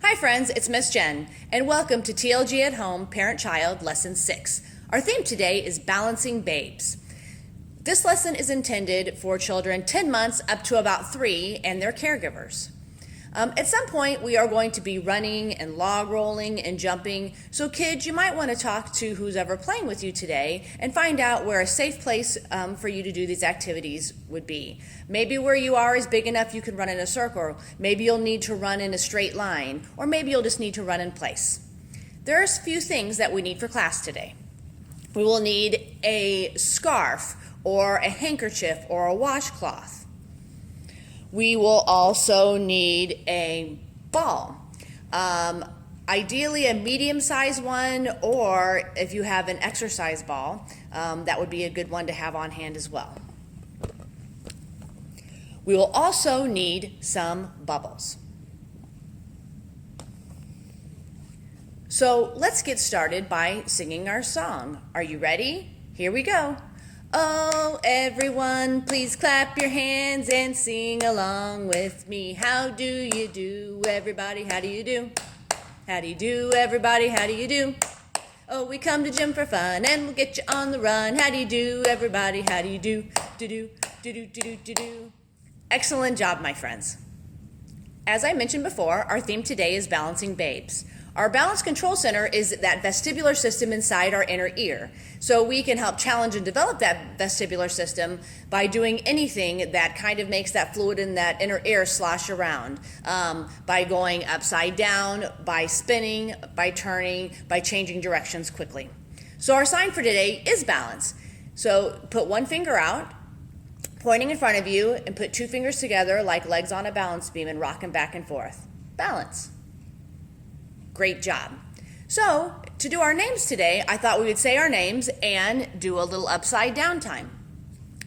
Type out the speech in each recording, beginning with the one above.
Hi friends, it's Miss Jen, and welcome to TLG at Home Parent-Child Lesson 6. Our theme today is Balancing Babes. This lesson is intended for children 10 months up to about 3 and their caregivers. At some point, we are going to be running and log rolling and jumping, so kids, you might want to talk to who's ever playing with you today and find out where a safe place for you to do these activities would be. Maybe where you are is big enough you can run in a circle, maybe you'll need to run in a straight line, or maybe you'll just need to run in place. There are a few things that we need for class today. We will need a scarf, or a handkerchief, or a washcloth. We will also need a ball, ideally a medium-sized one, or if you have an exercise ball, that would be a good one to have on hand as well. We will also need some bubbles. So let's get started by singing our song. Are you ready? Here we go. Oh, everyone, please clap your hands and sing along with me. How do you do, everybody? How do you do? How do you do, everybody? How do you do? Oh, we come to gym for fun and we'll get you on the run. How do you do, everybody? How do you do? Do-do, do-do, do-do, do-do. Excellent job, my friends. As I mentioned before, our theme today is Balancing Babes. Our balance control center is that vestibular system inside our inner ear. So we can help challenge and develop that vestibular system by doing anything that kind of makes that fluid in that inner ear slosh around. By going upside down, by spinning, by turning, by changing directions quickly. So our sign for today is balance. So put one finger out, pointing in front of you, and put 2 fingers together like legs on a balance beam and rock them back and forth. Balance. Great job. So, to do our names today, I thought we would say our names and do a little upside down time.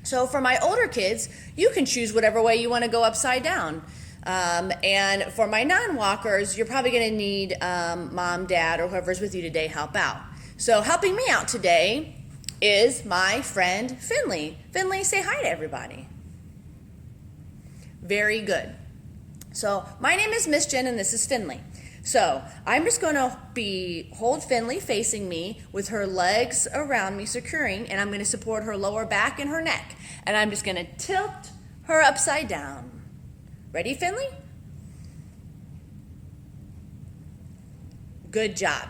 So for my older kids, you can choose whatever way you want to go upside down. And for my non-walkers, you're probably going to need mom, dad, or whoever's with you today help out. So helping me out today is my friend Finley. Finley, say hi to everybody. Very good. So my name is Miss Jen and this is Finley. So I'm just going to hold Finley facing me with her legs around me securing, and I'm going to support her lower back and her neck. And I'm just going to tilt her upside down. Ready, Finley? Good job.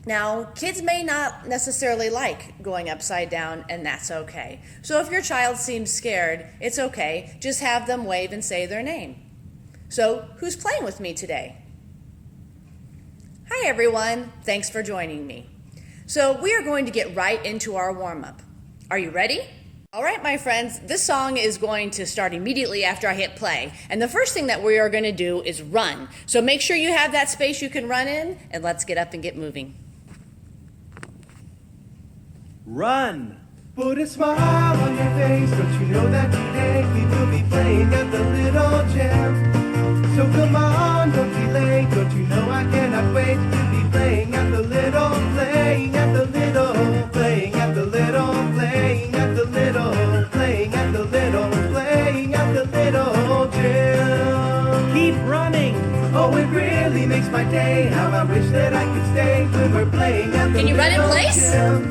Now, kids may not necessarily like going upside down, and that's okay. So if your child seems scared, it's okay. Just have them wave and say their name. So who's playing with me today? Hi everyone, thanks for joining me. So we are going to get right into our warm-up. Are you ready? All right, my friends, this song is going to start immediately after I hit play. And the first thing that we are going to do is run. So make sure you have that space you can run in, and let's get up and get moving. Run! Put a smile on your face, don't you know that today we will be playing at the little gym? So come on, don't be late, don't you know I cannot wait to be playing at the little, playing at the little, playing at the little, playing at the little, playing at the little, playing at the little gym. Keep running! Oh, it really makes my day, how I wish that I could stay when we're playing at the Can you run in place? gym.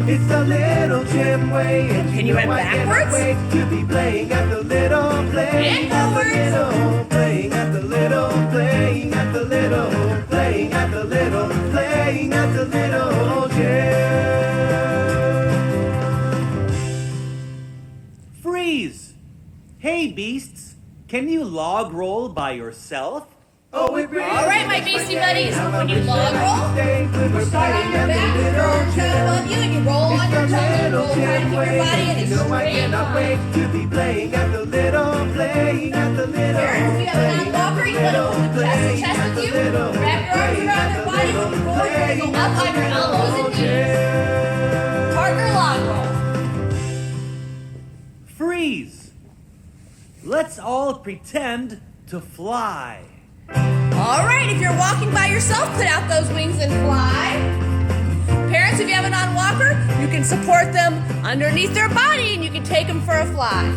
It's the little gym way, and Can you run backwards? wait to be playing at the little, playing at the little, playing at the little, playing at the little, playing at the little, playing at the little gym. Freeze! Hey beasts, can you log roll by yourself? Oh, it really All right, my beastie buddies, when you log roll, you start on your back, you throw your toe above you, and you roll on your tongue, and you roll trying to keep your body in a straight line. to be playing at the little, playing at the little. Parents, if you have a non-walker, you want to hold chest to chest with you, wrap your arms around their body, and you roll, you're going to go up on your elbows and knees. Partner log roll. Freeze! Let's all pretend to fly. All right, if you're walking by yourself, put out those wings and fly. Parents, if you have a non-walker, you can support them underneath their body and you can take them for a fly.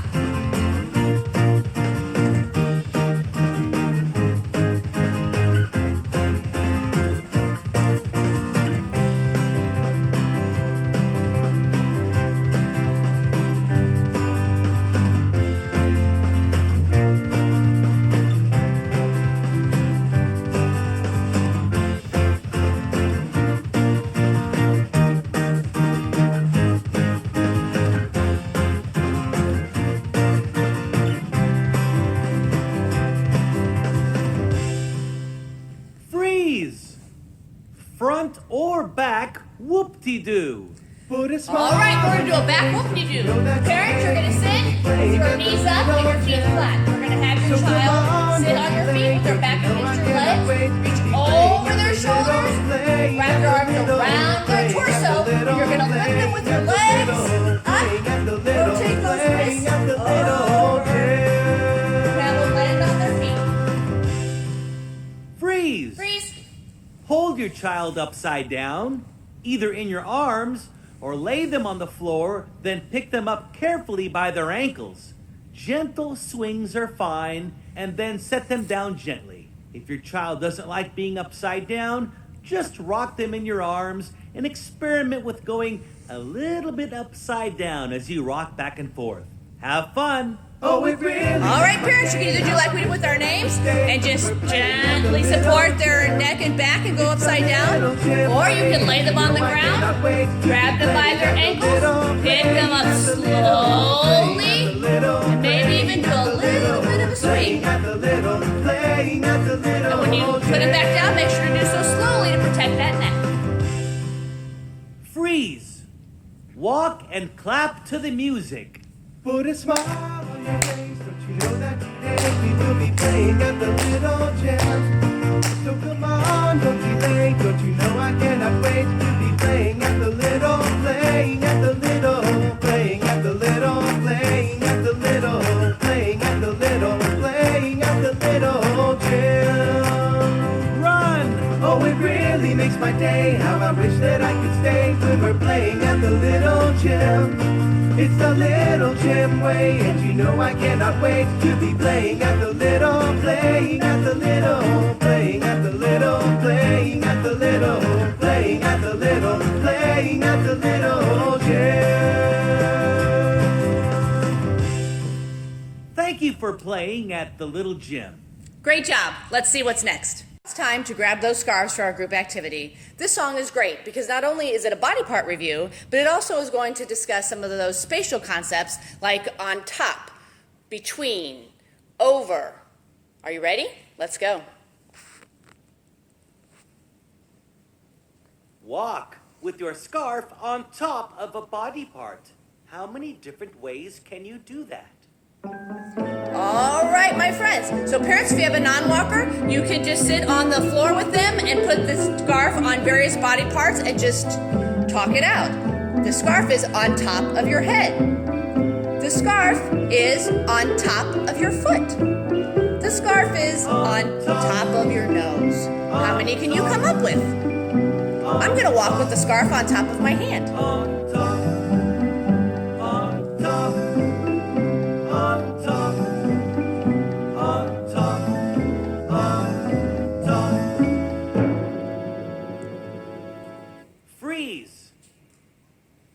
front or back whoop-de-doo. Put a smile. All right, we're going to do a back whoop-de-doo. Parents, you're going to sit with your knees up and your feet flat. We're going to have your child sit on your feet with their back against your legs, reach over their shoulders, wrap your arms around their torso. You're going to lift them with your legs up, rotate those wrists over. Now we'll land on their feet. Freeze. Freeze. Hold your child upside down, either in your arms or lay them on the floor, then pick them up carefully by their ankles. Gentle swings are fine, and then set them down gently. If your child doesn't like being upside down, just rock them in your arms and experiment with going a little bit upside down as you rock back and forth. Have fun! Oh, it really. All right, parents, you can either do like we did with our names and just gently support their neck and back and go upside down, or you can lay them on the ground, grab them by their ankles, pick them up slowly, and maybe even do a little bit of a swing. And when you put them back down, make sure to do so slowly to protect that neck. Freeze! Walk and clap to the music. Put a smile on your face, don't you know that today we will be playing at the Little Gym? So come on, don't be late, don't you know I cannot wait to be playing at the Little, playing at the Little, playing at the Little, playing at the Little, playing at the Little, playing at the Little Gym. Run! Oh, it really makes my day, how I wish that I could stay when we're playing at the Little Gym. It's the Little Gym way, and you know I cannot wait to be playing at the Little, playing at the Little, playing at the Little, playing at the Little, playing at the Little, playing at the Little Gym. Thank you for playing at the Little Gym. Great job. Let's see what's next. It's time to grab those scarves for our group activity. This song is great because not only is it a body part review, but it also is going to discuss some of those spatial concepts like on top, between, over. Are you ready? Let's go. Walk with your scarf on top of a body part. How many different ways can you do that? All right, my friends. So parents, if you have a non-walker, you can just sit on the floor with them and put the scarf on various body parts and just talk it out. The scarf is on top of your head. The scarf is on top of your foot. The scarf is on top of your nose. How many can you come up with? I'm going to walk with the scarf on top of my hand.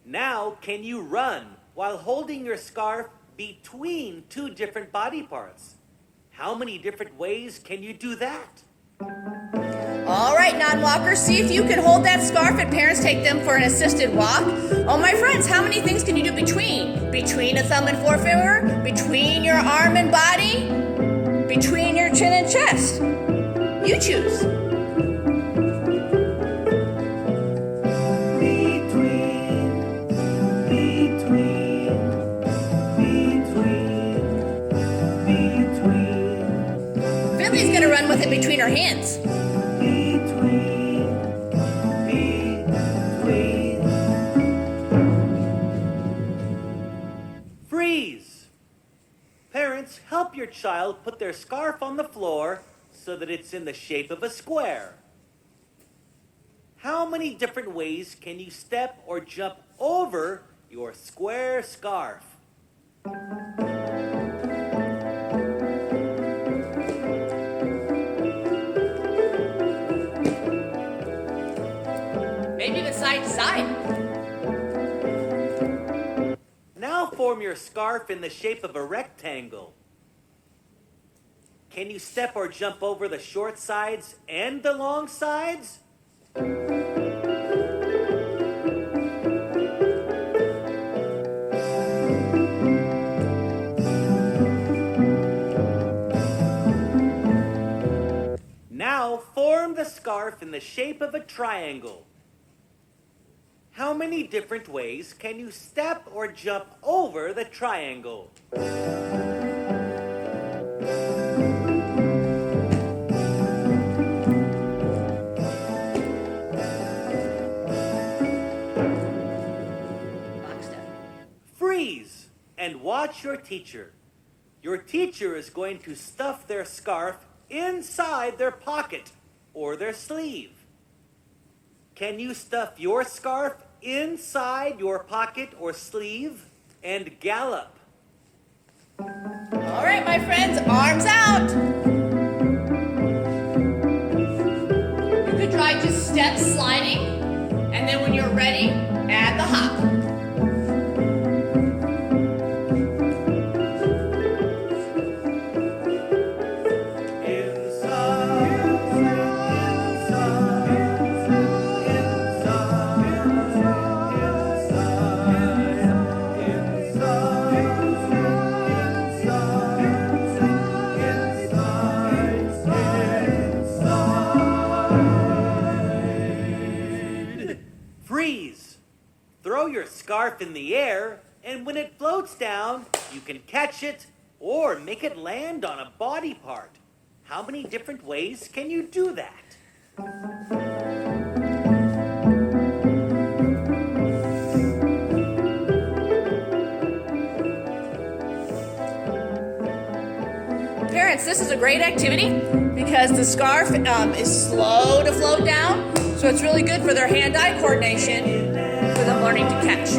Now, can you run while holding your scarf between two different body parts? How many different ways can you do that? All right, non-walkers, see if you can hold that scarf and parents take them for an assisted walk. Oh, my friends, how many things can you do between? Between a thumb and forefinger? Between your arm and body? Between your chin and chest? You choose. Finley's gonna run with it between her hands. Freeze! Parents, help your child put their scarf on the floor so that it's in the shape of a square. How many different ways can you step or jump over your square scarf? Maybe even side to side. Now form your scarf in the shape of a rectangle. Can you step or jump over the short sides and the long sides? Now form the scarf in the shape of a triangle. How many different ways can you step or jump over the triangle? Freeze and watch your teacher. Your teacher is going to stuff their scarf inside their pocket or their sleeve. Can you stuff your scarf inside your pocket or sleeve and gallop? All right, my friends, arms out. You could try just step sliding, and then when you're ready, add the hop. Freeze! Throw your scarf in the air, and when it floats down, you can catch it or make it land on a body part. How many different ways can you do that? Parents, this is a great activity because the scarf is slow to float down, so it's really good for their hand-eye coordination, for them learning to catch.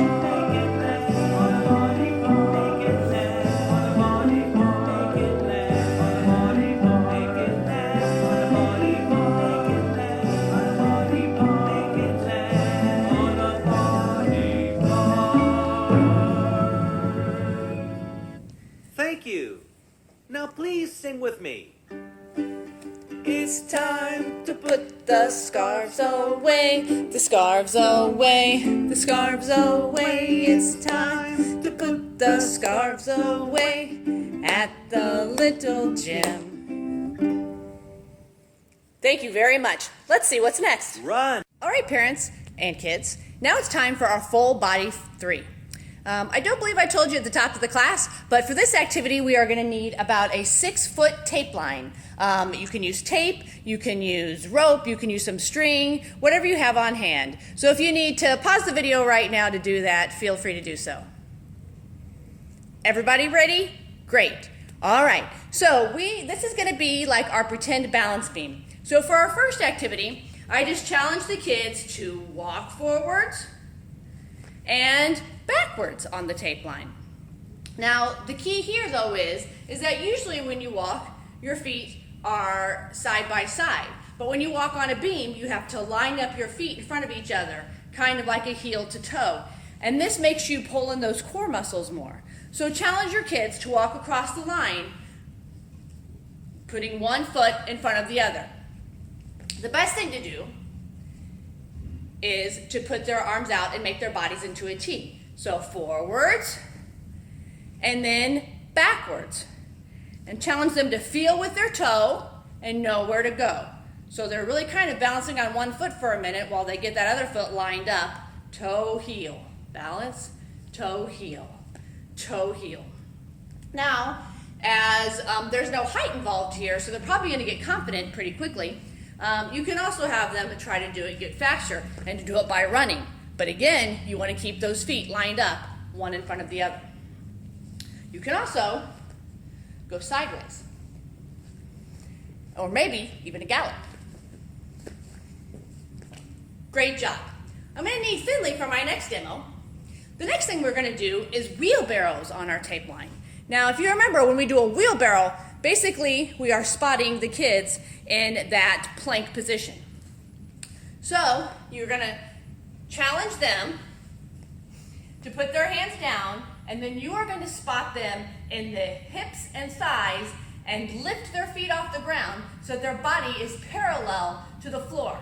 Thank you. Now please sing with me. It's time to put the scarves away, the scarves away, the scarves away. It's time to put the scarves away at the little gym. Thank you very much. Let's see what's next. Run. All right, parents and kids, now it's time for our full body 3. I don't believe I told you at the top of the class, but for this activity, we are going to need about a 6-foot tape line. You can use tape, you can use rope, you can use some string, whatever you have on hand. So if you need to pause the video right now to do that, feel free to do so. Everybody ready? Great. All right. So this is going to be like our pretend balance beam. So for our first activity, I just challenge the kids to walk forwards and backwards on the tape line. Now, the key here though is that usually when you walk, your feet are side by side. But when you walk on a beam, you have to line up your feet in front of each other, kind of like a heel to toe. And this makes you pull in those core muscles more. So challenge your kids to walk across the line, putting one foot in front of the other. The best thing to do is to put their arms out and make their bodies into a T. So forwards, and then backwards. And challenge them to feel with their toe and know where to go. So they're really kind of balancing on one foot for a minute while they get that other foot lined up. Toe, heel, balance, toe, heel, toe, heel. Now, as there's no height involved here, so they're probably going to get confident pretty quickly. You can also have them try to do it, get faster, and to do it by running. But again, you want to keep those feet lined up, one in front of the other. You can also go sideways, or maybe even a gallop. Great job. I'm going to need Finley for my next demo. The next thing we're going to do is wheelbarrows on our tape line. Now, if you remember, when we do a wheelbarrow, basically we are spotting the kids in that plank position. So you're going to challenge them to put their hands down, and then you are going to spot them in the hips and thighs and lift their feet off the ground so that their body is parallel to the floor.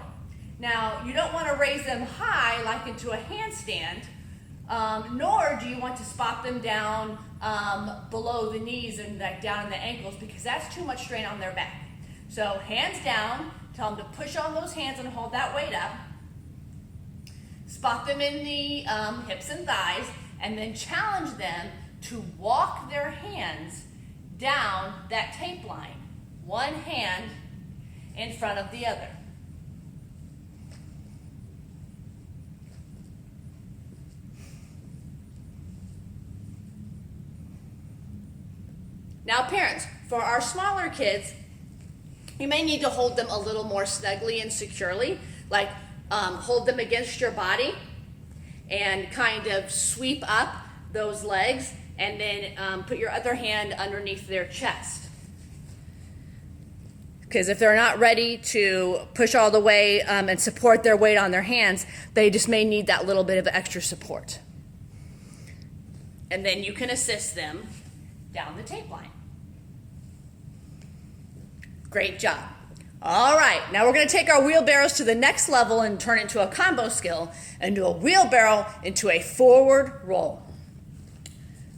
Now, you don't want to raise them high like into a handstand, nor do you want to spot them down below the knees and down in the ankles, because that's too much strain on their back. So hands down, Tell them to push on those hands and hold that weight up. Spot them in the hips and thighs, and then challenge them to walk their hands down that tape line. One hand in front of the other. Now parents, for our smaller kids, you may need to hold them a little more snugly and securely, like hold them against your body and kind of sweep up those legs, and then put your other hand underneath their chest. Because if they're not ready to push all the way and support their weight on their hands, they just may need that little bit of extra support. And then you can assist them down the tape line. Great job. All right, now we're going to take our wheelbarrows to the next level and turn it into a combo skill and do a wheelbarrow into a forward roll.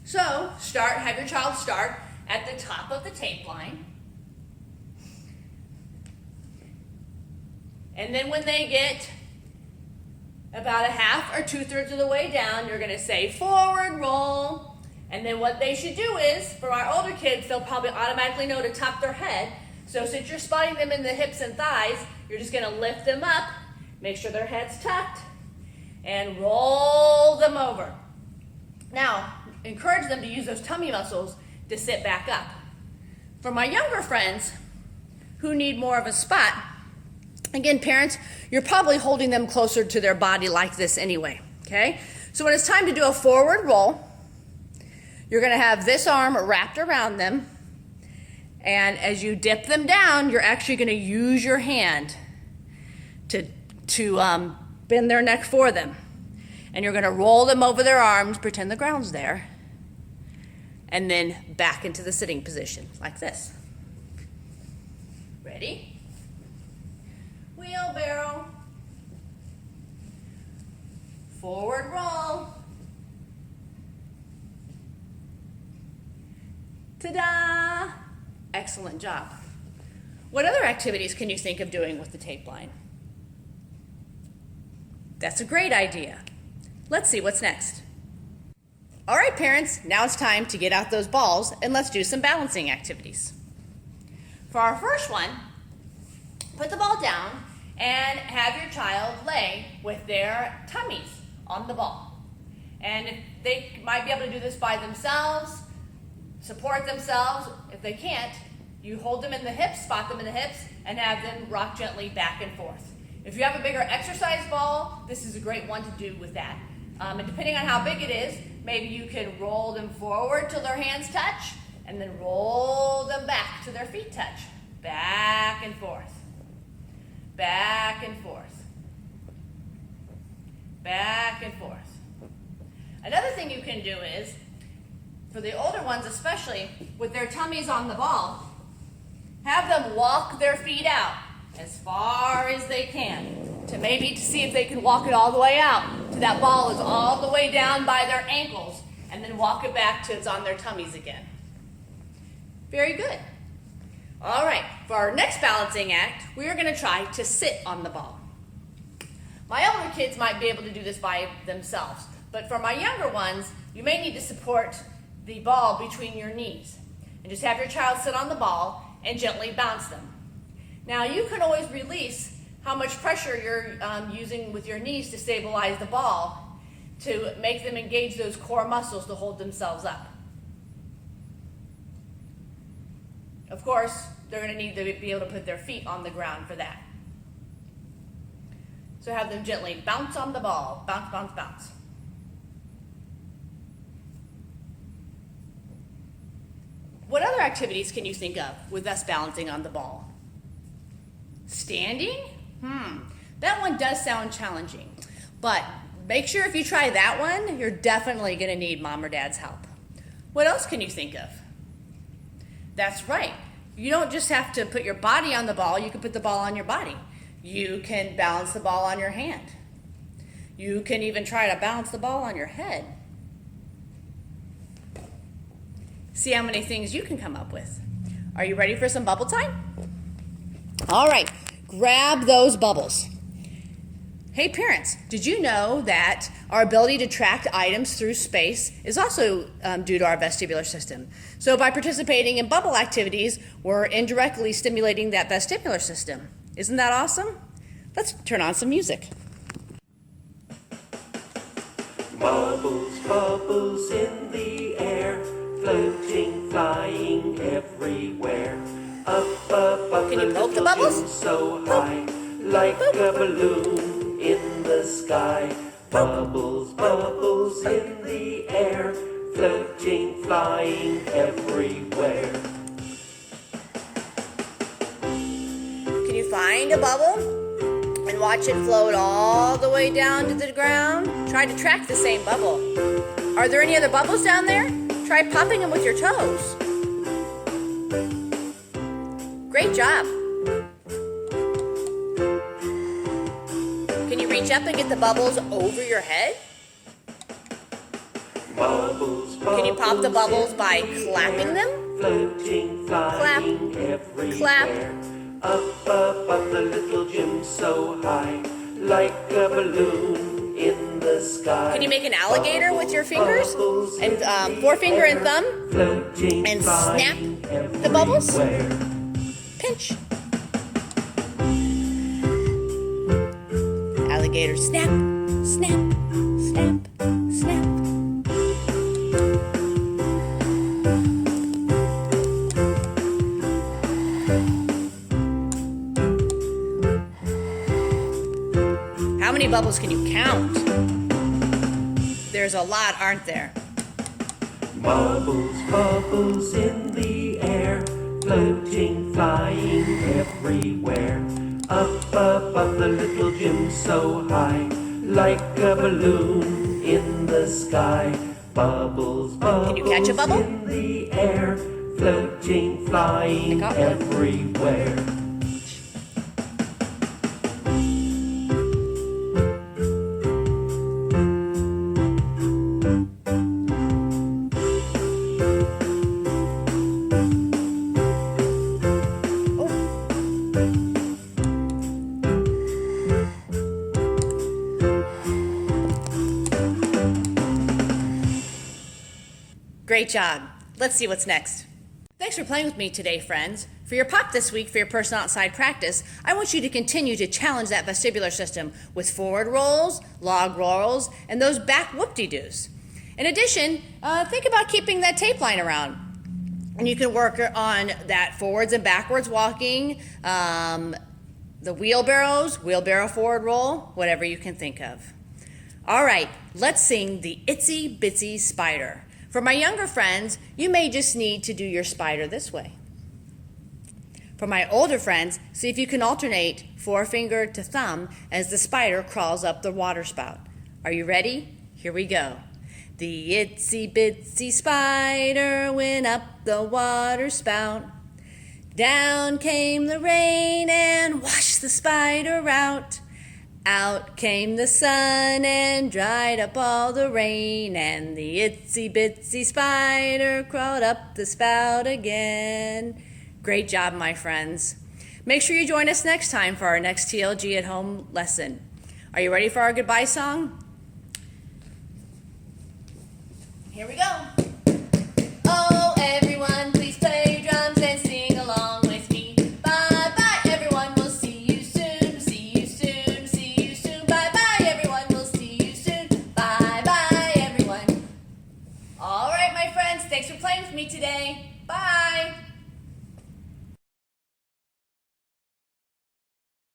So have your child start at the top of the tape line. And then when they get about a half or 2/3 of the way down, you're going to say forward roll. And then what they should do is, for our older kids, they'll probably automatically know to tuck their head. So since you're spotting them in the hips and thighs, you're just going to lift them up, make sure their head's tucked, and roll them over. Now, encourage them to use those tummy muscles to sit back up. For my younger friends who need more of a spot, again, parents, you're probably holding them closer to their body like this anyway, okay? So when it's time to do a forward roll, you're going to have this arm wrapped around them, and as you dip them down, you're actually going to use your hand to bend their neck for them. And you're going to roll them over their arms, pretend the ground's there, and then back into the sitting position, like this. Ready? Wheelbarrow. Forward roll. Ta-da! Excellent job. What other activities can you think of doing with the tape line? That's a great idea. Let's see what's next. All right, parents, now it's time to get out those balls and let's do some balancing activities. For our first one, put the ball down and have your child lay with their tummies on the ball. And if they might be able to do this by themselves, support themselves. If they can't, you hold them in the hips, spot them in the hips, and have them rock gently back and forth. If you have a bigger exercise ball, this is a great one to do with that. And depending on how big it is, maybe you can roll them forward till their hands touch, and then roll them back till their feet touch. Back and forth. Back and forth. Back and forth. Another thing you can do is, for the older ones especially, with their tummies on the ball, have them walk their feet out as far as they can to see if they can walk it all the way out till that ball is all the way down by their ankles, and then walk it back till it's on their tummies again. Very good. All right, for our next balancing act, we are going to try to sit on the ball. My older kids might be able to do this by themselves, but for my younger ones, you may need to support the ball between your knees. And just have your child sit on the ball and gently bounce them. Now you can always release how much pressure you're using with your knees to stabilize the ball to make them engage those core muscles to hold themselves up. Of course, they're going to need to be able to put their feet on the ground for that. So have them gently bounce on the ball. Bounce, bounce, bounce. What other activities can you think of with us balancing on the ball? Standing? That one does sound challenging. But make sure if you try that one, you're definitely going to need mom or dad's help. What else can you think of? That's right. You don't just have to put your body on the ball. You can put the ball on your body. You can balance the ball on your hand. You can even try to balance the ball on your head. See how many things you can come up with. Are you ready for some bubble time? All right. grab those bubbles. Hey parents, did you know that our ability to track items through space is also due to our vestibular system? So by participating in bubble activities, we're indirectly stimulating that vestibular system. Isn't that awesome? Let's turn on some music. Bubbles, bubbles in the air, floating, flying everywhere. Up above Can the you poke the little bubbles? gym so high, like a balloon in the sky. Bubbles, bubbles in the air, floating, flying everywhere. Can you find a bubble and watch it float all the way down to the ground? Try to track the same bubble. Are there any other bubbles down there? Try popping them with your toes. Great job. Can you reach up and get the bubbles over your head? Bubbles, Can you pop the bubbles by clapping them? floating, flying everywhere. Clap. Up above the little gym so high, like a balloon in the sky. Can you make an alligator with your fingers? And forefinger and thumb? Floating, And snap flying the bubbles? everywhere. Pinch. Alligator, snap, snap, snap, snap. How many bubbles can you count? There's a lot, aren't there? Bubbles, bubbles in the air, floating, flying everywhere. Up above the little gym so high, like a balloon in the sky. Bubbles, bubbles Can you catch a bubble? in the air, floating, flying I got one. everywhere. Great job. Let's see what's next. Thanks for playing with me today, friends. For your pop this week for your person outside practice, I want you to continue to challenge that vestibular system with forward rolls, log rolls, and those back whoop-de-doos. In addition, think about keeping that tape line around. And you can work on that forwards and backwards walking, the wheelbarrow forward roll, whatever you can think of. All right, let's sing the Itsy Bitsy Spider. For my younger friends, you may just need to do your spider this way. For my older friends, see if you can alternate forefinger to thumb as the spider crawls up the water spout. Are you ready? Here we go. The itsy bitsy spider went up the water spout. Down came the rain and washed the spider out. Out came the sun and dried up all the rain, and the itsy bitsy spider crawled up the spout again. Great job, my friends. Make sure you join us next time for our next TLG at home lesson. Are you ready for our goodbye song? Here we go.